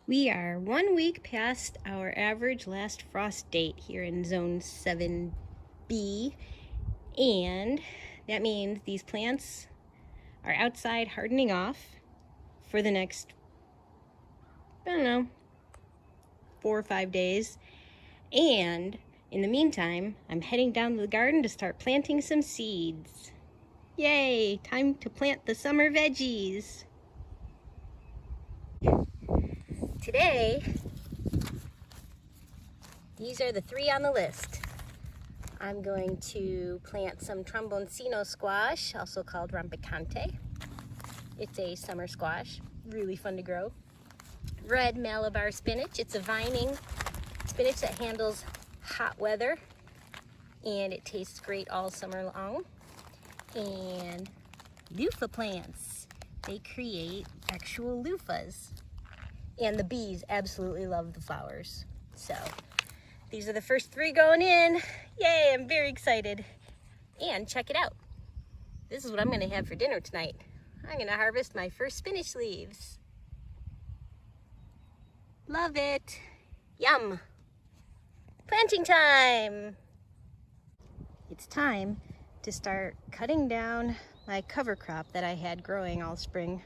We are 1 week past our average last frost date here in Zone 7B, and that means these plants are outside hardening off for the next, I don't know, 4 or 5 days. And in the meantime, I'm heading down to the garden to start planting some seeds. Yay! Time to plant the summer veggies. Today, these are the 3 on the list. I'm going to plant some tromboncino squash, also called rompicante. It's a summer squash, really fun to grow. Red Malabar spinach, it's a vining spinach that handles hot weather and it tastes great all summer long. And loofah plants, they create actual loofahs. And the bees absolutely love the flowers. So these are the first 3 going in. Yay, I'm very excited. And check it out. This is what I'm gonna have for dinner tonight. I'm gonna harvest my first spinach leaves. Love it. Yum. Planting time. It's time to start cutting down my cover crop that I had growing all spring.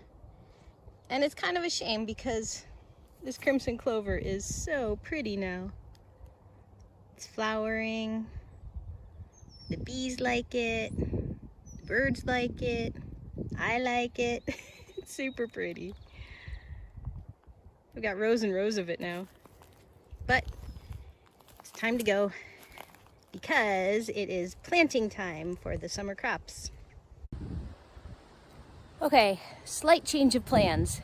And it's kind of a shame because this crimson clover is so pretty now. It's flowering, the bees like it, the birds like it, I like it. It's super pretty. I've got rows and rows of it now. But it's time to go because it is planting time for the summer crops. Okay, slight change of plans.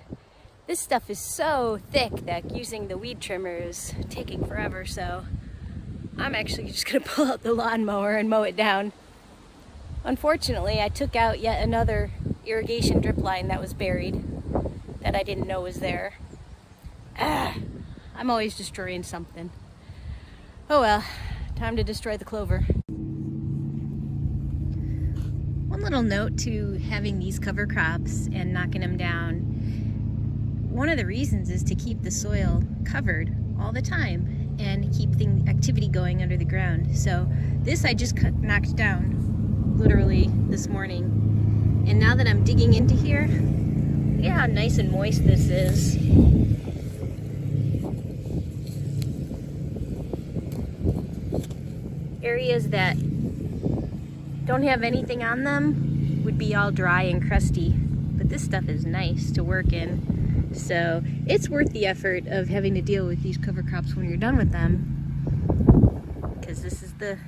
This stuff is so thick that using the weed trimmer is taking forever, so I'm actually just gonna pull out the lawnmower and mow it down. Unfortunately, I took out yet another irrigation drip line that was buried that I didn't know was there. I'm always destroying something. Oh well, time to destroy the clover. One little note to having these cover crops and knocking them down. One of the reasons is to keep the soil covered all the time and keep the activity going under the ground. So this I just knocked down literally this morning. And now that I'm digging into here, look at how nice and moist this is. Areas that don't have anything on them would be all dry and crusty, but this stuff is nice to work in. So it's worth the effort of having to deal with these cover crops when you're done with them, because this is the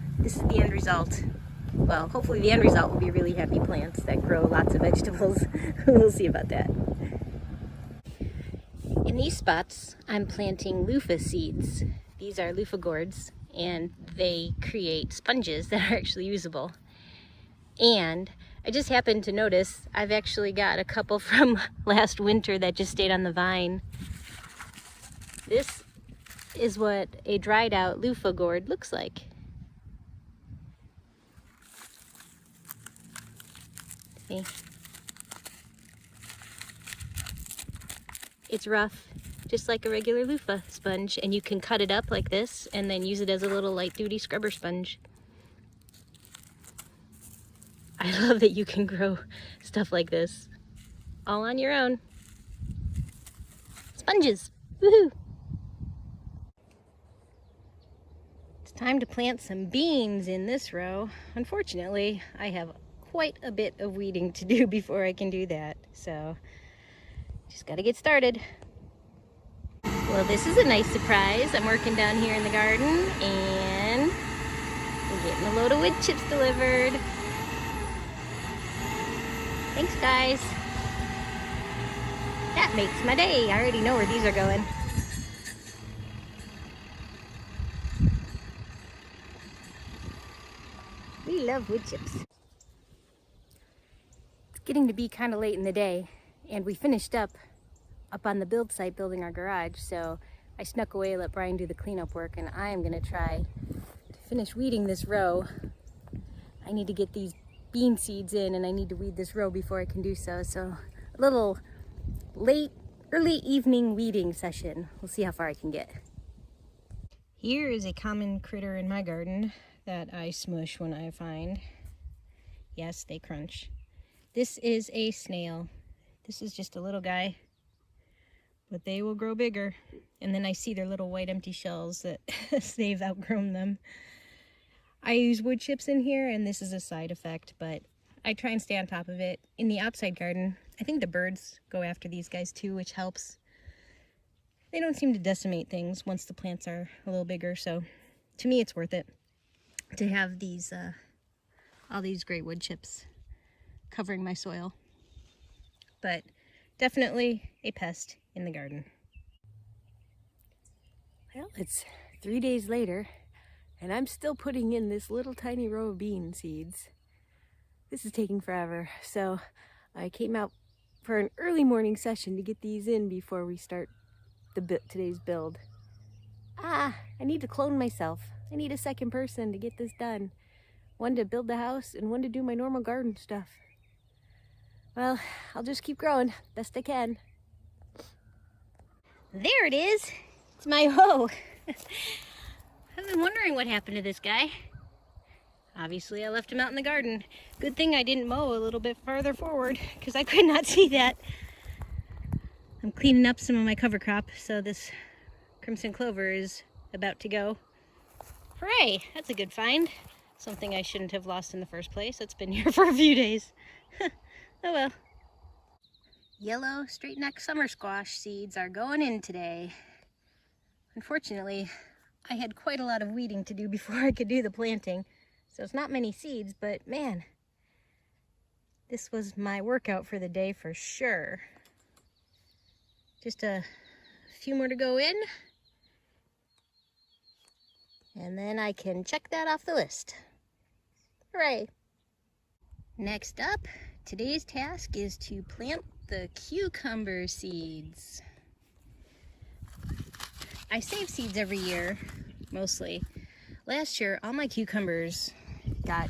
end result. Well, hopefully the end result will be really happy plants that grow lots of vegetables. We'll see about that. In these spots, I'm planting loofah seeds. These are loofah gourds, and they create sponges that are actually usable. And I just happened to notice I've actually got a couple from last winter that just stayed on the vine. This is what a dried out loofah gourd looks like. See? It's rough, just like a regular loofah sponge, and you can cut it up like this and then use it as a little light duty scrubber sponge. I love that you can grow stuff like this all on your own. Sponges, woohoo! It's time to plant some beans in this row. Unfortunately, I have quite a bit of weeding to do before I can do that, so just gotta get started. Well, this is a nice surprise. I'm working down here in the garden and I'm getting a load of wood chips delivered. Thanks, guys. That makes my day. I already know where these are going. We love wood chips. It's getting to be kind of late in the day, and we finished up on the build site building our garage, so I snuck away, let Brian do the cleanup work, and I am gonna try to finish weeding this row. I need to get these bean seeds in, and I need to weed this row before I can do so. So a little late early evening weeding session. We'll see how far I can get. Here is a common critter in my garden that I smush when I find. Yes, they crunch. This is a snail. This is just a little guy, but they will grow bigger. And then I see their little white empty shells that they've outgrown them. I use wood chips in here, and this is a side effect, but I try and stay on top of it. In the outside garden, I think the birds go after these guys too, which helps. They don't seem to decimate things once the plants are a little bigger, so to me it's worth it to have these all these great wood chips covering my soil. But definitely a pest in the garden. Well, it's 3 days later, and I'm still putting in this little tiny row of bean seeds. This is taking forever, so I came out for an early morning session to get these in before we start today's build. I need to clone myself. I need a second person to get this done. One to build the house and one to do my normal garden stuff. Well, I'll just keep growing best I can. There it is. It's my hoe. I've been wondering what happened to this guy. Obviously, I left him out in the garden. Good thing I didn't mow a little bit farther forward because I could not see that. I'm cleaning up some of my cover crop, so this crimson clover is about to go. Hooray! That's a good find. Something I shouldn't have lost in the first place. It's been here for a few days. Oh well. Yellow straight neck summer squash seeds are going in today. Unfortunately, I had quite a lot of weeding to do before I could do the planting. So it's not many seeds, but man, this was my workout for the day for sure. Just a few more to go in, and then I can check that off the list. Hooray! Next up, today's task is to plant the cucumber seeds. I save seeds every year, mostly. Last year, all my cucumbers got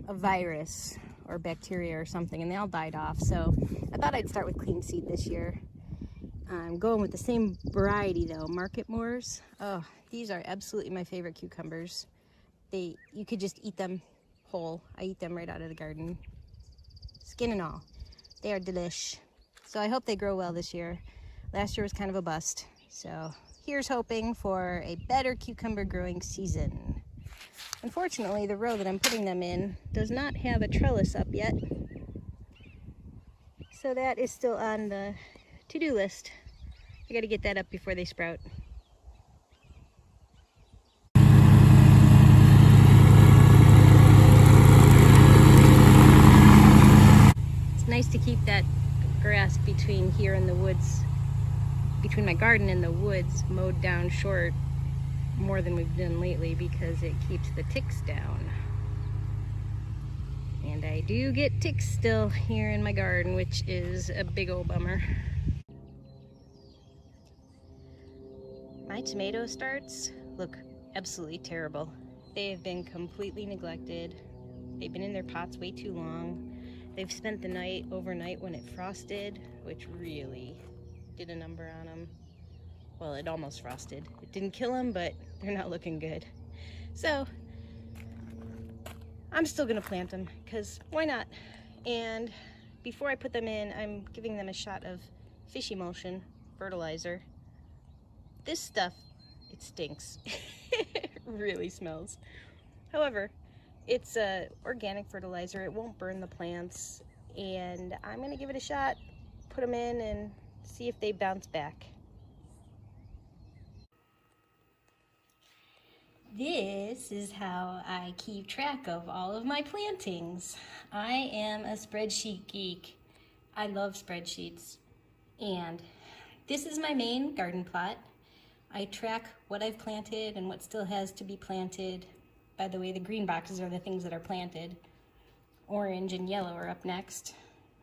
a virus or bacteria or something, and they all died off. So I thought I'd start with clean seed this year. I'm going with the same variety though, Market Moors. Oh, these are absolutely my favorite cucumbers. You could just eat them whole. I eat them right out of the garden, skin and all. They are delish. So I hope they grow well this year. Last year was kind of a bust. So here's hoping for a better cucumber growing season. Unfortunately, the row that I'm putting them in does not have a trellis up yet. So that is still on the to-do list. I gotta get that up before they sprout. It's nice to keep that grass between here and the woods, between my garden and the woods, mowed down short more than we've done lately because it keeps the ticks down. And I do get ticks still here in my garden, which is a big old bummer. My tomato starts look absolutely terrible. They have been completely neglected. They've been in their pots way too long. They've spent the night overnight when it frosted, which really did a number on them. Well, it almost frosted. It didn't kill them, but they're not looking good. So I'm still gonna plant them because why not? And before I put them in, I'm giving them a shot of fish emulsion fertilizer. This stuff, it stinks. It really smells. However, it's organic fertilizer. It won't burn the plants, and I'm gonna give it a shot, put them in, and see if they bounce back. This is how I keep track of all of my plantings. I am a spreadsheet geek. I love spreadsheets. And this is my main garden plot. I track what I've planted and what still has to be planted. By the way, the green boxes are the things that are planted. Orange and yellow are up next,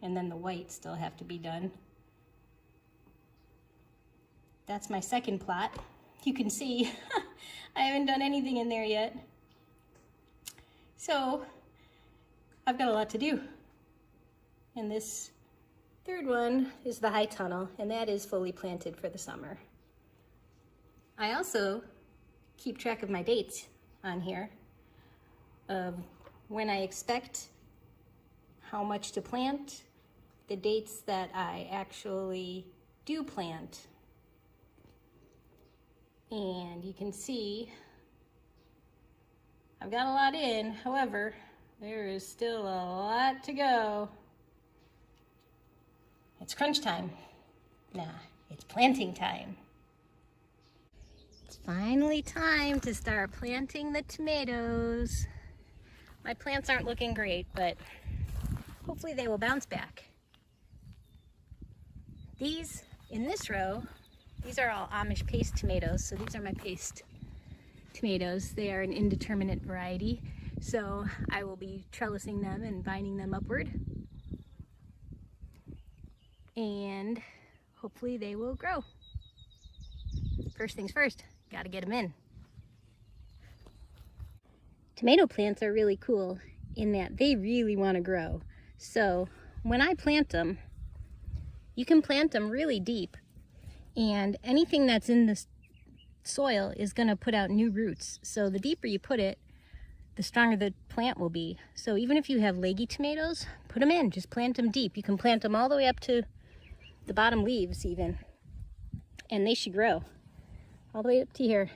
and then the white still have to be done. That's my second plot. You can see I haven't done anything in there yet. So I've got a lot to do. And this Third one is the high tunnel, and that is fully planted for the summer. I also keep track of my dates on here of when I expect how much to plant, the dates that I actually do plant. And you can see I've got a lot in, however, there is still a lot to go. It's crunch time. Nah, it's planting time. It's finally time to start planting the tomatoes. My plants aren't looking great, but hopefully they will bounce back. These, in this row, these are all Amish paste tomatoes, so these are my paste tomatoes. They are an indeterminate variety, so I will be trellising them and vining them upward. And hopefully they will grow. First things first, gotta get them in. Tomato plants are really cool in that they really want to grow. So when I plant them, you can plant them really deep, and anything that's in the soil is going to put out new roots. So the deeper you put it, the stronger the plant will be. So even if you have leggy tomatoes, put them in, just plant them deep. You can plant them all the way up to the bottom leaves even, and they should grow all the way up to here.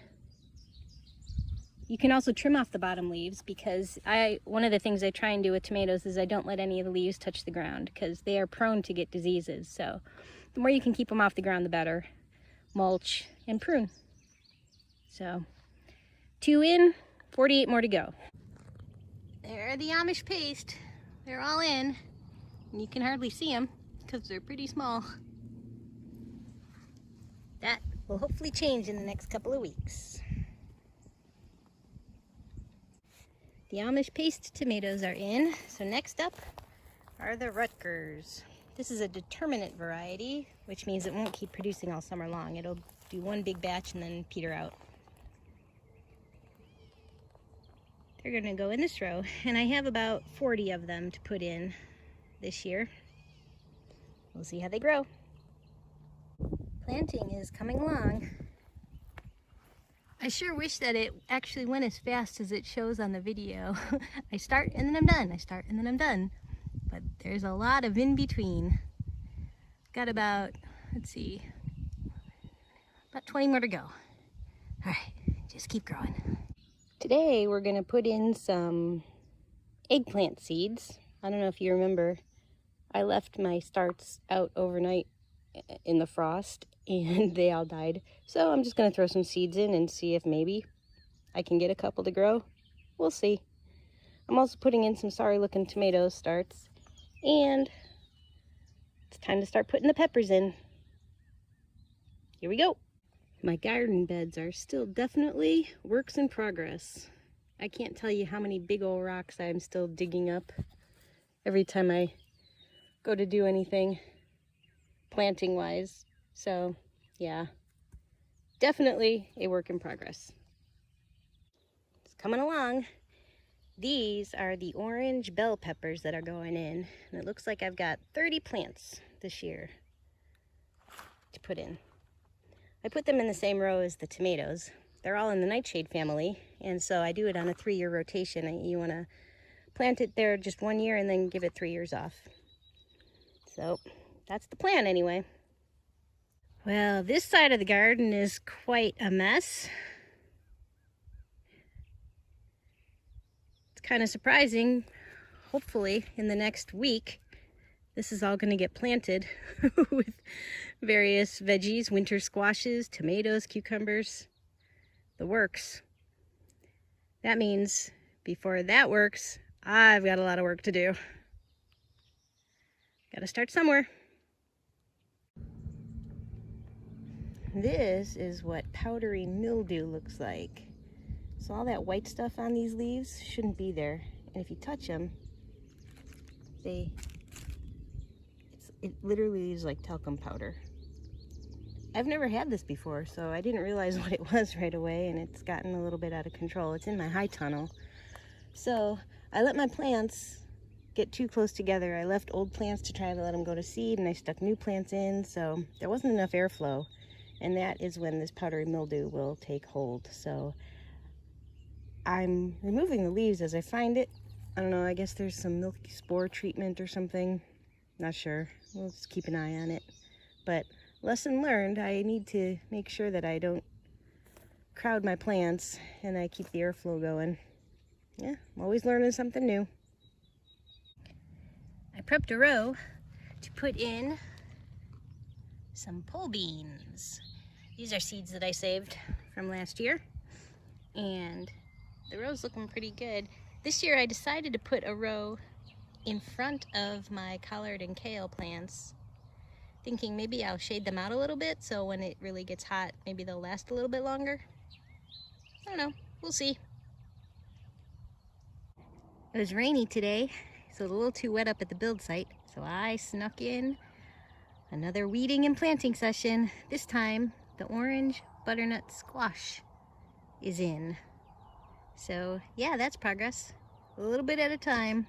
You can also trim off the bottom leaves, because one of the things I try and do with tomatoes is I don't let any of the leaves touch the ground, because they are prone to get diseases. So the more you can keep them off the ground, the better. Mulch and prune. So 2 in, 48 more to go. There are the Amish paste. They're all in, and you can hardly see them because they're pretty small. That will hopefully change in the next couple of weeks. The Amish paste tomatoes are in, so next up are the Rutgers. This is a determinate variety, which means it won't keep producing all summer long. It'll do one big batch and then peter out. They're gonna go in this row, and I have about 40 of them to put in this year. We'll see how they grow. Planting is coming along. I sure wish that it actually went as fast as it shows on the video. I start and then I'm done. I start and then I'm done. But there's a lot of in between. Got about, let's see, about 20 more to go. All right, just keep growing. Today we're gonna put in some eggplant seeds. I don't know if you remember, I left my starts out overnight in the frost and they all died. So I'm just gonna throw some seeds in and see if maybe I can get a couple to grow. We'll see. I'm also putting in some sorry looking tomato starts, and it's time to start putting the peppers in. Here we go. My garden beds are still definitely works in progress. I can't tell you how many big old rocks I'm still digging up every time I go to do anything planting wise. So yeah, definitely a work in progress. It's coming along. These are the orange bell peppers that are going in, and it looks like I've got 30 plants this year to put in. I put them in the same row as the tomatoes. They're all in the nightshade family, and so I do it on a 3-year rotation. You want to plant it there just 1 year and then give it 3 years off. So that's the plan anyway. Well, this side of the garden is quite a mess. It's kind of surprising. Hopefully in the next week this is all going to get planted with various veggies, winter squashes, tomatoes, cucumbers, the works. That means before that works, I've got a lot of work to do. Got to start somewhere. This is what powdery mildew looks like. So all that white stuff on these leaves shouldn't be there. And if you touch them, it literally is like talcum powder. I've never had this before, so I didn't realize what it was right away, and it's gotten a little bit out of control. It's in my high tunnel. So I let my plants get too close together. I left old plants to try to let them go to seed, and I stuck new plants in, so there wasn't enough airflow. And that is when this powdery mildew will take hold. So I'm removing the leaves as I find it. I don't know, I guess there's some milky spore treatment or something. Not sure. We'll just keep an eye on it. But lesson learned, I need to make sure that I don't crowd my plants and I keep the airflow going. Yeah, I'm always learning something new. I prepped a row to put in some pole beans. These are seeds that I saved from last year, and the row's looking pretty good. This year I decided to put a row in front of my collard and kale plants, thinking maybe I'll shade them out a little bit so when it really gets hot, maybe they'll last a little bit longer. I don't know, we'll see. It was rainy today, so a little too wet up at the build site, so I snuck in another weeding and planting session. This time, the orange butternut squash is in. So yeah, that's progress. A little bit at a time.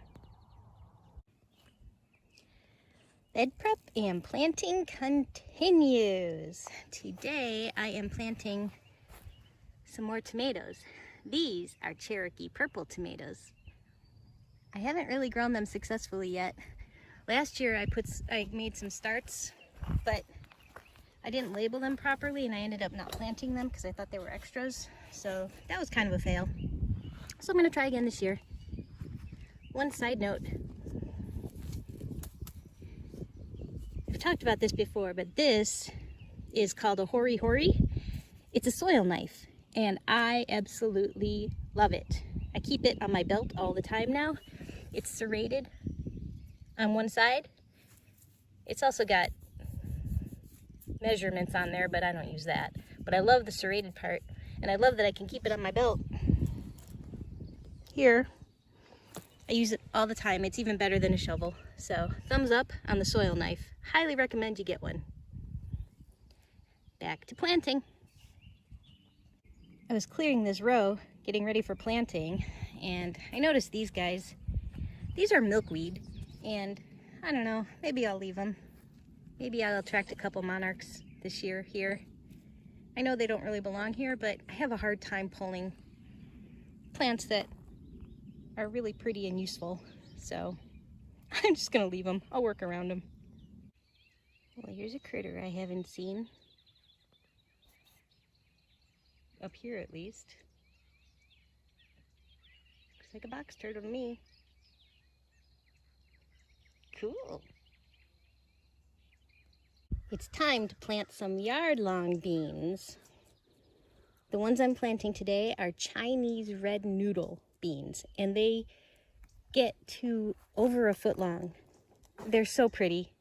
Bed prep and planting continues. Today I am planting some more tomatoes. These are Cherokee purple tomatoes. I haven't really grown them successfully yet. Last year I made some starts, but I didn't label them properly and I ended up not planting them because I thought they were extras. So that was kind of a fail. So I'm gonna try again this year. One side note, I've talked about this before, but this is called a Hori Hori. It's a soil knife and I absolutely love it. I keep it on my belt all the time now. It's serrated on one side. It's also got measurements on there, but I don't use that. But I love the serrated part, and I love that I can keep it on my belt. Here, I use it all the time. It's even better than a shovel. So, thumbs up on the soil knife. Highly recommend you get one. Back to planting. I was clearing this row, getting ready for planting, and I noticed these guys. These are milkweed, and I don't know, maybe I'll leave them. Maybe I'll attract a couple monarchs this year here. I know they don't really belong here, but I have a hard time pulling plants that are really pretty and useful. So I'm just gonna leave them. I'll work around them. Well, here's a critter I haven't seen. Up here at least. Looks like a box turtle to me. Cool. It's time to plant some yard-long beans. The ones I'm planting today are Chinese red noodle beans, and they get to over a foot long. They're so pretty.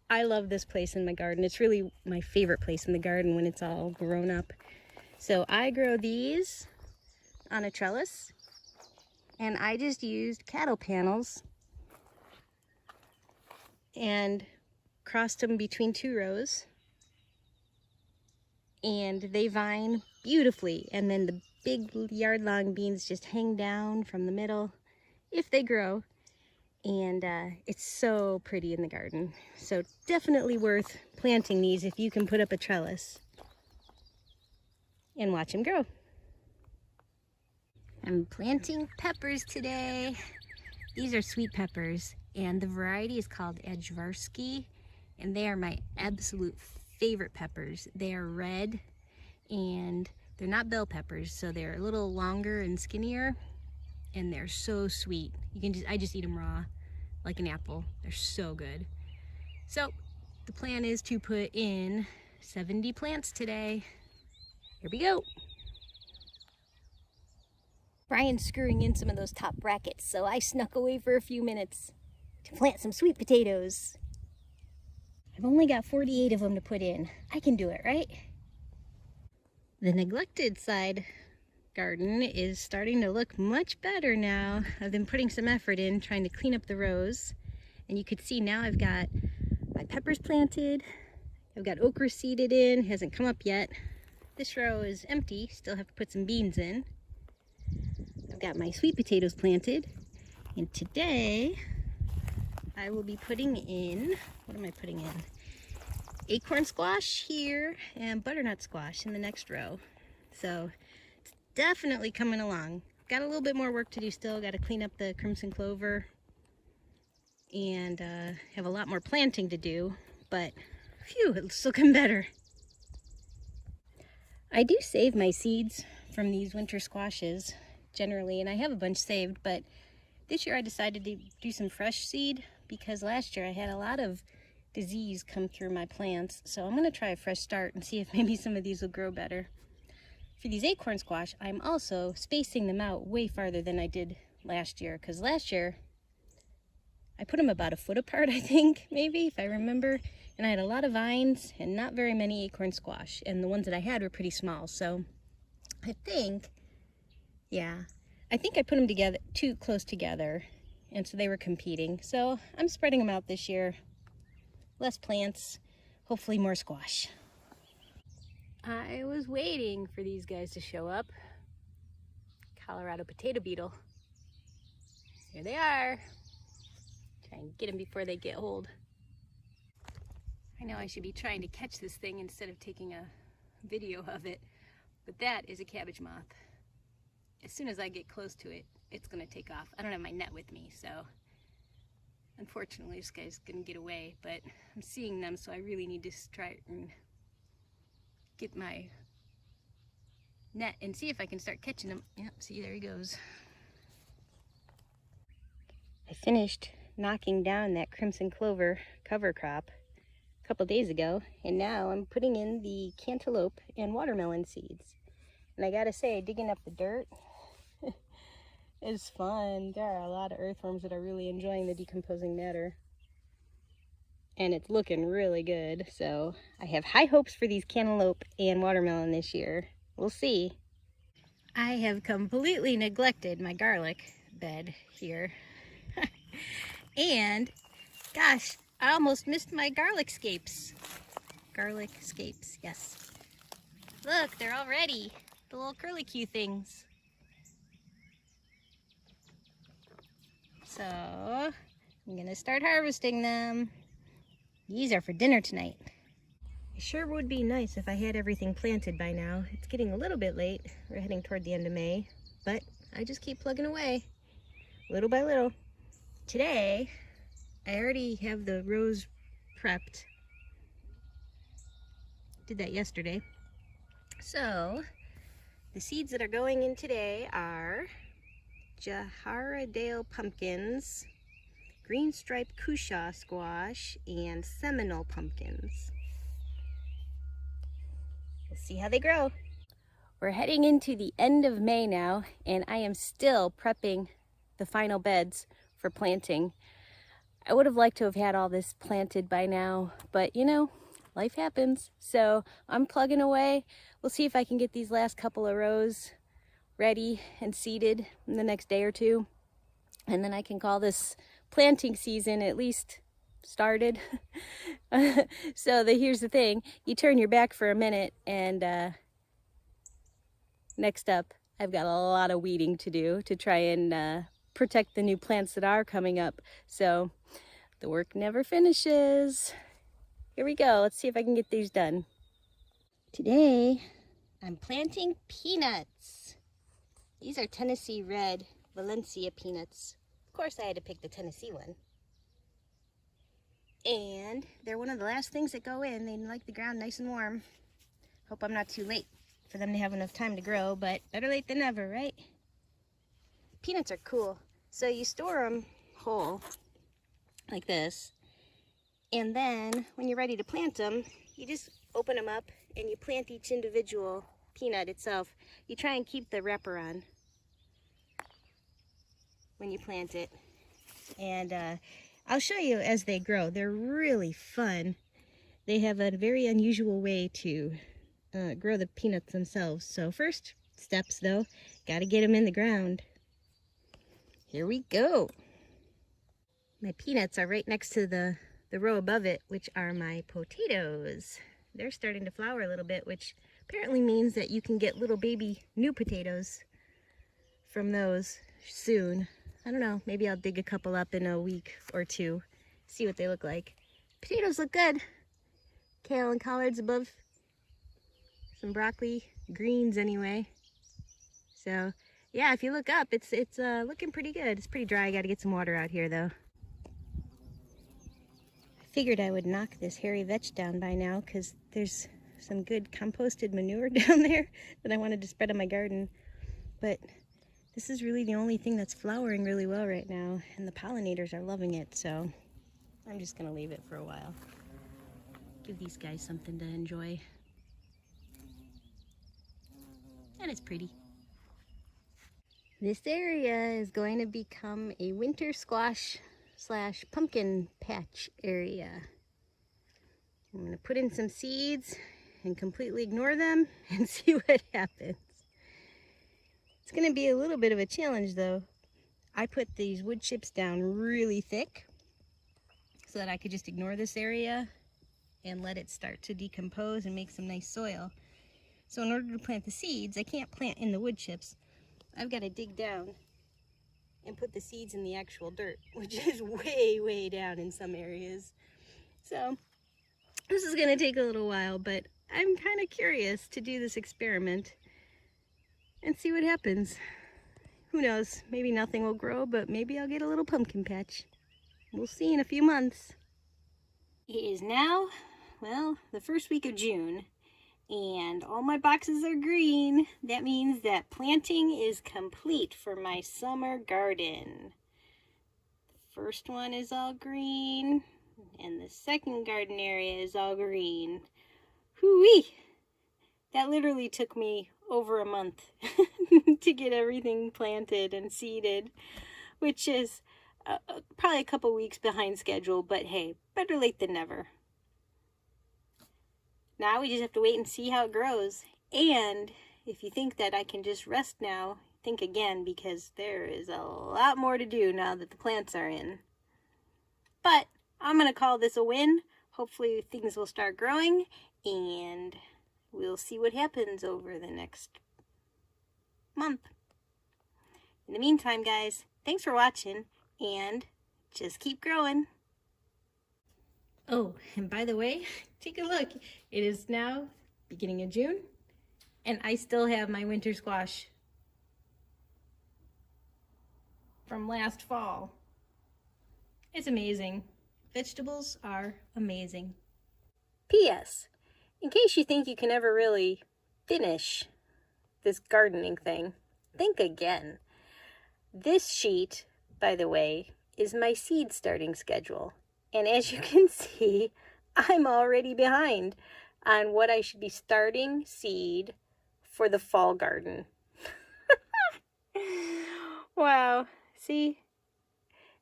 I love this place in my garden. It's really my favorite place in the garden when it's all grown up. So I grow these on a trellis, and I just used cattle panels and crossed them between two rows, and they vine beautifully, and then the big yard-long beans just hang down from the middle if they grow, and it's so pretty in the garden. So definitely worth planting these if you can put up a trellis and watch them grow. I'm planting peppers today. These are sweet peppers, and the variety is called Ajvarski, and they are my absolute favorite peppers. They are red, and they're not bell peppers, so they're a little longer and skinnier, and they're so sweet. I just eat them raw, like an apple. They're so good. So the plan is to put in 70 plants today. Here we go. Brian's screwing in some of those top brackets, so I snuck away for a few minutes to plant some sweet potatoes. I've only got 48 of them to put in. I can do it, right? The neglected side garden is starting to look much better now. I've been putting some effort in trying to clean up the rows, and you can see now I've got my peppers planted. I've got okra seeded in, hasn't come up yet. This row is empty, still have to put some beans in. I've got my sweet potatoes planted, and today I will be putting in, what am I putting in? Acorn squash here and butternut squash in the next row. So it's definitely coming along. Got a little bit more work to do still. Got to clean up the crimson clover and have a lot more planting to do, but phew, it's looking better. I do save my seeds from these winter squashes generally, and I have a bunch saved, but this year I decided to do some fresh seed because last year I had a lot of disease come through my plants. So I'm going to try a fresh start and see if maybe some of these will grow better. For these acorn squash, I'm also spacing them out way farther than I did last year, because last year I put them about a foot apart, I think, maybe, if I remember. And I had a lot of vines and not very many acorn squash. And the ones that I had were pretty small. So I think, yeah, I think I put them together too close together. And so they were competing. So I'm spreading them out this year. Less plants, hopefully more squash. I was waiting for these guys to show up. Colorado potato beetle. Here they are. Try and get them before they get hold. I know I should be trying to catch this thing instead of taking a video of it, but that is a cabbage moth. As soon as I get close to it, it's gonna take off. I don't have my net with me, so unfortunately this guy's gonna get away, but I'm seeing them, so I really need to try and get my net and see if I can start catching them. Yep, see, there he goes. I finished knocking down that crimson clover cover crop a couple days ago, and now I'm putting in the cantaloupe and watermelon seeds. And I gotta say, digging up the dirt is fun. There are a lot of earthworms that are really enjoying the decomposing matter. And it's looking really good. So I have high hopes for these cantaloupe and watermelon this year. We'll see. I have completely neglected my garlic bed here. And gosh, I almost missed my garlic scapes. Garlic scapes, yes. Look, they're all ready. The little curlicue things. So I'm gonna start harvesting them. These are for dinner tonight. It sure would be nice if I had everything planted by now. It's getting a little bit late. We're heading toward the end of May, but I just keep plugging away, little by little. Today, I already have the rows prepped. Did that yesterday. So, the seeds that are going in today are Jaharadale pumpkins, green striped cushaw squash, and Seminole pumpkins. We'll see how they grow. We're heading into the end of May now, and I am still prepping the final beds for planting. I would have liked to have had all this planted by now, but you know, life happens. So I'm plugging away. We'll see if I can get these last couple of rows ready and seeded in the next day or two. And then I can call this planting season at least started. So here's the thing. You turn your back for a minute and next up, I've got a lot of weeding to do to try and protect the new plants that are coming up. So the work never finishes. Here we go. Let's see if I can get these done. Today, I'm planting peanuts. These are Tennessee Red Valencia peanuts. Of course, I had to pick the Tennessee one. And they're one of the last things that go in. They like the ground nice and warm. Hope I'm not too late for them to have enough time to grow, but better late than never, right? Peanuts are cool. So you store them whole, like this, and then when you're ready to plant them, you just open them up and you plant each individual peanut itself. You try and keep the wrapper on when you plant it. And I'll show you as they grow. They're really fun. They have a very unusual way to grow the peanuts themselves. So first steps though, gotta get them in the ground. Here we go. My peanuts are right next to the row above it, which are my potatoes. They're starting to flower a little bit, which apparently means that you can get little baby new potatoes from those soon. I don't know, maybe I'll dig a couple up in a week or two see what they look like. Potatoes look good. Kale and collards above. Some broccoli, greens anyway. So yeah, if you look up, it's looking pretty good. It's pretty dry. I got to get some water out here though. I figured I would knock this hairy vetch down by now because there's some good composted manure down there that I wanted to spread on my garden. But this is really the only thing that's flowering really well right now, and the pollinators are loving it, so I'm just gonna leave it for a while. Give these guys something to enjoy. And it's pretty. This area is going to become a winter squash / pumpkin patch area. I'm going to put in some seeds and completely ignore them and see what happens. It's going to be a little bit of a challenge though. I put these wood chips down really thick so that I could just ignore this area and let it start to decompose and make some nice soil. So in order to plant the seeds, I can't plant in the wood chips. I've got to dig down and put the seeds in the actual dirt, which is way, way down in some areas. So this is going to take a little while, but I'm kind of curious to do this experiment and see what happens. Who knows? Maybe nothing will grow, but maybe I'll get a little pumpkin patch. We'll see in a few months. It is now, well, the first week of June, and all my boxes are green. That means that planting is complete for my summer garden. The first one is all green, and the second garden area is all green. Hoo-wee! That literally took me over a month to get everything planted and seeded, which is probably a couple weeks behind schedule, but hey, better late than never. Now we just have to wait and see how it grows. And if you think that I can just rest now, think again, because there is a lot more to do now that the plants are in. But I'm going to call this a win. Hopefully things will start growing, and we'll see what happens over the next month. In the meantime, guys, thanks for watching, and just keep growing. Oh, and by the way, take a look. It is now beginning of June, and I still have my winter squash from last fall. It's amazing. Vegetables are amazing. P.S. In case you think you can never really finish this gardening thing, think again. This sheet, by the way, is my seed starting schedule. And as you can see, I'm already behind on what I should be starting seed for the fall garden. Wow, see?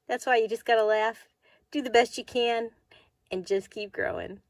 That's why you just gotta laugh, do the best you can, and just keep growing.